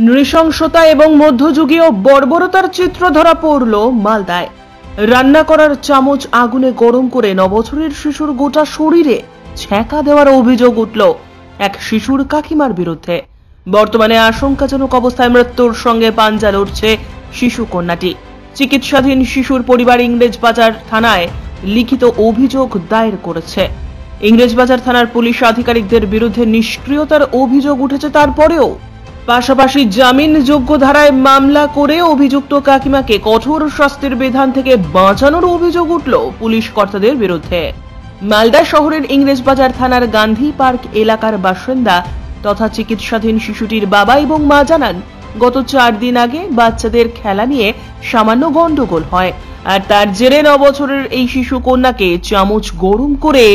নৃশংসতা এবং মধ্যযুগীয় বর্বরতার চিত্র ধরা পড়ল মালদায়। রান্না করার চামচ আগুনে গরম করে 9 বছরের শিশুর গোটা শরীরে ছ্যাঁকা দেওয়ার অভিযোগ উঠল এক শিশুর কাকিমার বিরুদ্ধে। বর্তমানে আশঙ্কাজনক অবস্থায় মৃত্যুর সঙ্গে পাঞ্জা লড়ছে শিশু কন্যাটি। চিকিৎসাধীন শিশুর পরিবার ইংরেজবাজার থানায় লিখিত অভিযোগ দায়ের করেছে। ইংরেজবাজার থানার পুলিশ আধিকারিকদের বিরুদ্ধে নিষ্ক্রিয়তার অভিযোগ উঠেছে। তারপরেও পাশাপাশি জামিনযোগ্য ধারায় মামলা করে অভিযুক্ত কাকিমাকে কঠোর শাস্তির বিধান থেকে বাঁচানোর অভিযোগ উঠল পুলিশ কর্তাদের বিরুদ্ধে। মালদা শহরের ইংরেজবাজার থানার গান্ধী পার্ক এলাকার বাসিন্দা তথা চিকিৎসাধীন শিশুটির বাবা এবং মা জানান, গত 4 দিন আগে বাচ্চাদের খেলা নিয়ে সামান্য গন্ডগোল হয়, আর তার জেরে 9 বছরের এই শিশু কন্যাকে চামচ গরম করে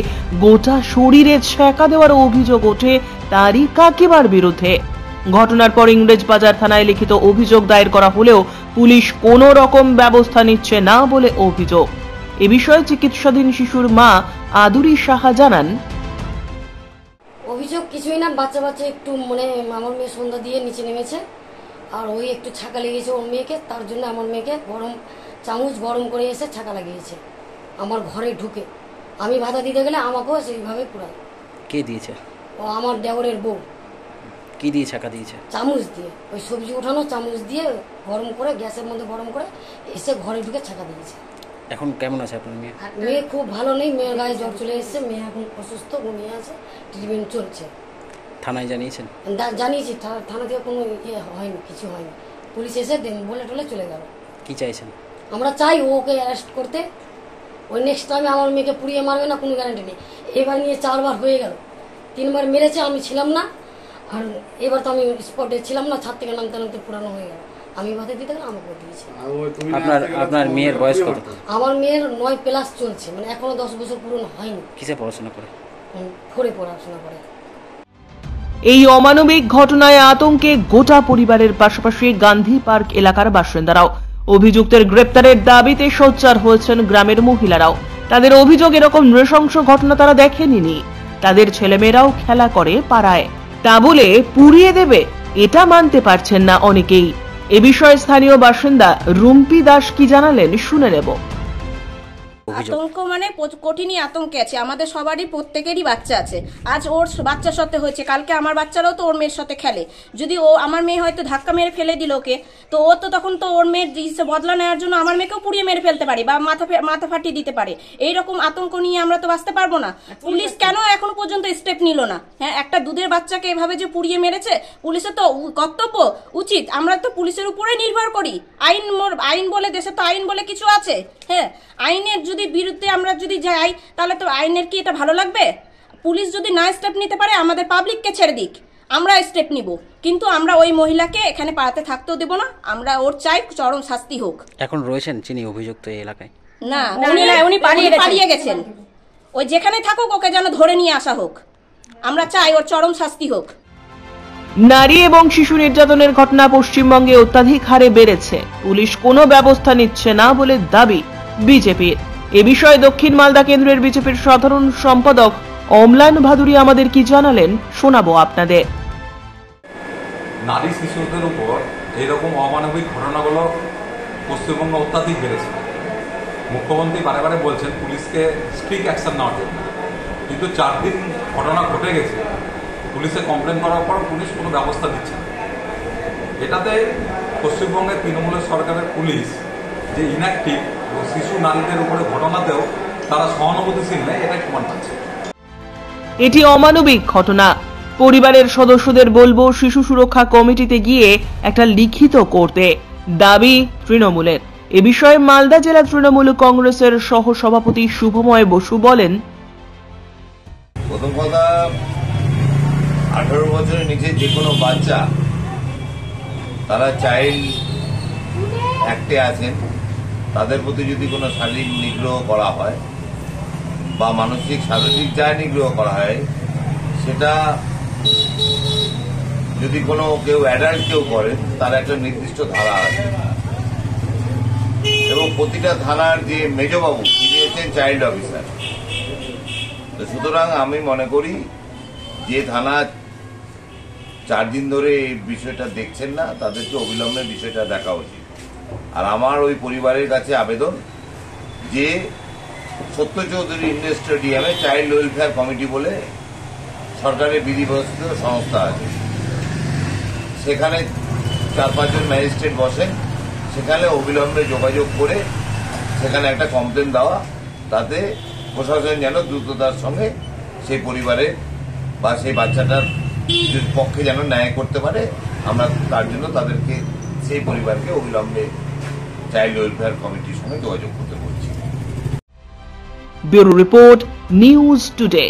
গোটা শরীরে ছ্যাঁকা দেওয়ার অভিযোগ ওঠে তারই কাকিমার বিরুদ্ধে। ঘটনার পর ইংরেজবাজার থানায় লিখিত অভিযোগ দায়ের করা হলেও পুলিশ কোনো রকম ব্যবস্থা নিচ্ছে না বলে অভিযোগ। এ বিষয়ে চিকিৎসাধীন শিশুর মা আদুরি সাহা জানান, অভিযোগ কিছুই না, বাচ্চা একটু আমার মেয়ে সন্ধ্যা দিয়ে নিচে নেমেছে, আর ওই একটু ছাকা লেগেছে ওর মেয়েকে, তার জন্য আমার মেয়েকে চামচ গরম করে এসে ছাকা লাগিয়েছে আমার ঘরে ঢুকে। আমি বাধা দিতে গেলে আমাকেও সেইভাবে পুরায়। কে দিয়েছে? ও আমার দেওরের বউ। কি দিয়ে ছাকা দিয়েছে? চামচ দিয়ে, ওই সবজি উঠানো চামচ দিয়ে গরম করে, গ্যাসের মধ্যে গরম করে এসে ঘরে ঢুকে ছাকা দিয়েছে। এখন কেমন আছে আপনার মেয়ে? মেয়ে খুব ভালো নেই, মেয়ের গায়ে জ্বর চলে এসেছে, মেয়ে এখন অসুস্থ, ঘুমিয়ে আছে, ট্রিটমেন্ট চলছে। থানায় জানিয়েছেন? জানিয়েছি, থানা থেকে কোনো হয়নি, কিছু হয়নি। পুলিশ এসে বলে টলে চলে গেল। কি চাইছেন? আমরা চাই ওকে অ্যারেস্ট করতে। ওই নেক্সট টাইমে আমার মেয়েকে পুড়িয়ে মারবে না, কোনো গ্যারান্টি নেই। এবার নিয়ে 4 বার হয়ে গেল, 3 বার মেরেছে, আমি ছিলাম না, আর এবার তো আমি স্পটে ছিলাম না, ছাদ থেকে নামতে পুরানো হয়ে গেল। আমি বাধা দিতে গেলে আমাকে দিয়েছে। আপনার মেয়ের বয়স কত? আমার মেয়ের 9+ চলছে, এখনো 10 বছর পূরণ হয়নি। কিসে পড়াশোনা করে? 4 পড়াশোনা করে। এই অমানবিক ঘটনায় আতঙ্কে গোটা পরিবারের পাশাপাশি গান্ধী পার্ক এলাকার বাসিন্দারাও। অভিযুক্তের গ্রেপ্তারের দাবিতে সোচ্চার হয়েছেন গ্রামের মহিলারাও। তাদের অভিযোগ, এরকম নৃশংস ঘটনা তারা দেখেনি। তাদের ছেলেমেয়েরাও খেলা করে পাড়ায়, তা বলে পুড়িয়ে দেবে এটা মানতে পারছেন না অনেকেই। এ বিষয়ে স্থানীয় বাসিন্দা রুম্পি দাস কি জানালেন শুনে নেব। আতঙ্ক কঠিনই আতঙ্কে আছে, আমাদের সবারই, প্রত্যেকেরই বাচ্চা আছে। আজ ওর বাচ্চার সাথে হয়েছে, কালকে আমার বাচ্চারাও তো ওর মেয়ের সাথে খেলে। যদি আমার মেয়ে হয়তো ধাক্কা মেরে ফেলে দিল ওকে, তো ও তো তখন তো ওর মেয়ের বদলা নেওয়ার জন্য আমার মেয়েকেও পুড়িয়ে মেরে ফেলতে পারে বা মাথা ফাটিয়ে দিতে পারে। এইরকম আতঙ্ক নিয়ে আমরা তো বাঁচতে পারবো না। পুলিশ কেন এখনো পর্যন্ত স্টেপ নিল না? হ্যাঁ, একটা দুধের বাচ্চাকে এভাবে যে পুড়িয়ে মেরেছে, পুলিশের তো কর্তব্য উচিত। আমরা তো পুলিশের উপরে নির্ভর করি। আইন বলে, দেশে তো আইন বলে কিছু আছে। হ্যাঁ, আইনের যদি বিরুদ্ধে আমরা যদি যাই, তাহলে তো আইনের কি এটা ভালো লাগবে? পুলিশ যদি না স্টেপ নিতে পারে, আমাদের পাবলিককে ছেড়ে দিক, আমরা স্টেপ নিব। কিন্তু আমরা ওই মহিলাকে এখানে পাড়াতে থাকতেও দেব না। আমরা ওর চাই চরম শাস্তি হোক। এখন রয়েছেন যিনি অভিযুক্ত এই এলাকায়? না, উনি পালিয়ে গেছেন। ওই যেখানে থাকুক, ওকে যেন ধরে নিয়ে আসা হোক। আমরা চাই ওর চরম শাস্তি হোক। নারী এবং শিশু নির্যাতনের ঘটনা পশ্চিমবঙ্গে অত্যাধিক হারে বেড়েছে। পুলিশ কোনো ব্যবস্থা নিচ্ছে না বলে দাবি বিজেপির। এ বিষয়ে দক্ষিণ মালদা কেন্দ্রের বিজেপির সাধারণ সম্পাদক অম্লান ভাদুরী আমাদের কি জানালেন শোনাবো আপনাদের। নারী শিশুদের উপর এইরকম অমানবিক ঘটনাগুলো পশ্চিমবঙ্গে অত্যাধিক বেড়েছে। মুখ্যমন্ত্রী বারে বলছেন পুলিশকে স্ট্রিক্ট অ্যাকশন নেওয়ার জন্য, কিন্তু 4 দিন ঘটনা ঘটে গেছে, পুলিশে কমপ্লেন করার পর পুলিশ কোনো ব্যবস্থা দিচ্ছে না। এটাতে পশ্চিমবঙ্গের তৃণমূলের সরকারের পুলিশ যে ইনঅ্যাক্টিভ এবং শিশু নারীদের উপরে ঘটনাতেও তারা সহানুভূতিশীল নেই, এটাই প্রমাণ পাচ্ছে। এটি অমানবিক ঘটনা। পরিবারের সদস্যদের বলবো শিশু সুরক্ষা কমিটিতে গিয়ে একটা লিখিত করতে, দাবি তৃণমূলের। এ বিষয়ে মালদা জেলা তৃণমূল কংগ্রেসের সহ সভাপতি শুভময় বসু বলেন, প্রথম কথা, 18 বছরের নিচে যে কোনো বাচ্চা, তারা চাইল্ড অ্যাক্টে আছেন, তাদের প্রতি যদি কোনো শারীরিক নিগ্রহ করা হয় বা মানসিক শারীরিক যা নিগ্রহ করা হয়, সেটা যদি কোনো কেউ অ্যাডাল্ট কেউ করে, তার একটা নির্দিষ্ট ধারা আছে এবং প্রতিটা থানার যে মেজবাবু তিনি হচ্ছেন চাইল্ড অফিসার। তো সুতরাং আমি মনে করি যে থানা 4 দিন ধরে এই বিষয়টা দেখছেন না, তাদেরকে অবিলম্বে বিষয়টা দেখা উচিত। আর আমার ওই পরিবারের কাছে আবেদন যে সত্য চৌধুরী ইন্ডোর স্টেডিয়ামে চাইল্ড ওয়েলফেয়ার কমিটি বলে সরকারের বিধিবহিত সংস্থা আছে, সেখানে 4-5 জন ম্যাজিস্ট্রেট বসেন, সেখানে অবিলম্বে যোগাযোগ করে সেখানে একটা কমপ্লেন দেওয়া, তাতে প্রশাসন যেন দ্রুততার সঙ্গে সেই পরিবারের বা সেই বাচ্চাটার পক্ষে যেন ন্যায় করতে পারে। আমরা তার জন্য তাদেরকে, সেই পরিবারকে অবিলম্বে চাইল্ড ওয়েলফেয়ার কমিটির সঙ্গে যোগাযোগ করতে বলছি। Bureau report, news today.